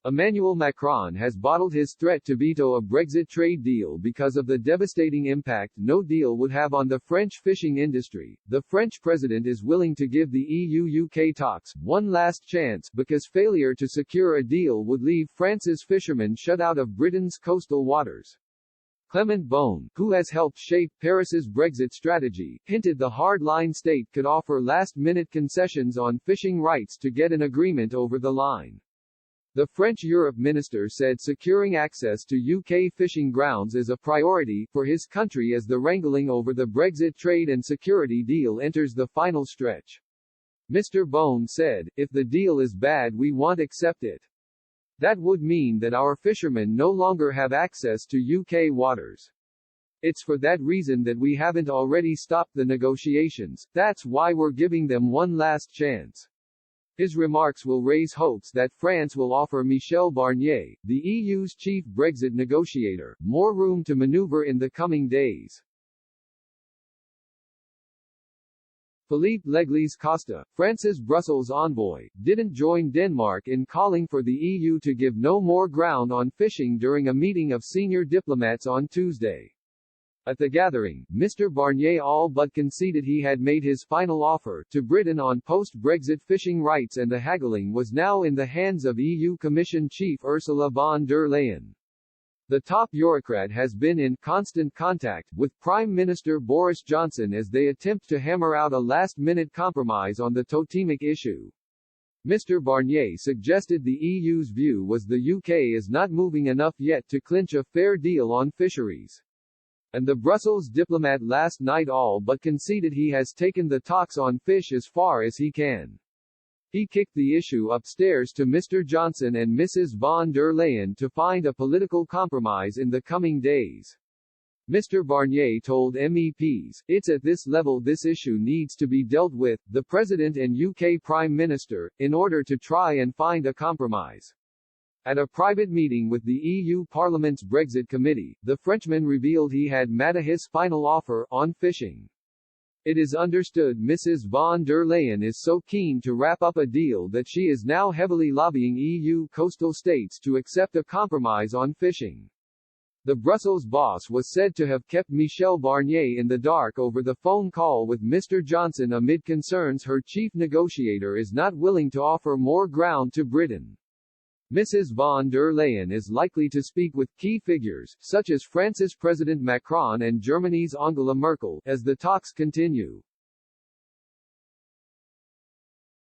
Emmanuel Macron has bottled his threat to veto a Brexit trade deal because of the devastating impact no deal would have on the French fishing industry. The French president is willing to give the EU-UK talks one last chance because failure to secure a deal would leave France's fishermen shut out of Britain's coastal waters. Clement Beaune, who has helped shape Paris's Brexit strategy, hinted the hardline state could offer last-minute concessions on fishing rights to get an agreement over the line. The French Europe minister said securing access to UK fishing grounds is a priority for his country as the wrangling over the Brexit trade and security deal enters the final stretch. Mr. Beaune said, "If the deal is bad, we won't accept it. That would mean that our fishermen no longer have access to UK waters. It's for that reason that we haven't already stopped the negotiations. That's why we're giving them one last chance." His remarks will raise hopes that France will offer Michel Barnier, the EU's chief Brexit negotiator, more room to maneuver in the coming days. Philippe Leglis Costa, France's Brussels envoy, didn't join Denmark in calling for the EU to give no more ground on fishing during a meeting of senior diplomats on Tuesday. At the gathering, Mr. Barnier all but conceded he had made his final offer to Britain on post-Brexit fishing rights, and the haggling was now in the hands of EU Commission Chief Ursula von der Leyen. The top bureaucrat has been in constant contact with Prime Minister Boris Johnson as they attempt to hammer out a last-minute compromise on the totemic issue. Mr. Barnier suggested the EU's view was the UK is not moving enough yet to clinch a fair deal on fisheries. And the Brussels diplomat last night all but conceded he has taken the talks on fish as far as he can. He kicked the issue upstairs to Mr. Johnson and Mrs. von der Leyen to find a political compromise in the coming days. Mr. Barnier told MEPs, "It's at this level this issue needs to be dealt with, the President and UK Prime Minister, in order to try and find a compromise." At a private meeting with the EU Parliament's Brexit Committee, the Frenchman revealed he had made his final offer on fishing. It is understood Mrs. von der Leyen is so keen to wrap up a deal that she is now heavily lobbying EU coastal states to accept a compromise on fishing. The Brussels boss was said to have kept Michel Barnier in the dark over the phone call with Mr. Johnson amid concerns her chief negotiator is not willing to offer more ground to Britain. Mrs. von der Leyen is likely to speak with key figures, such as France's President Macron and Germany's Angela Merkel, as the talks continue.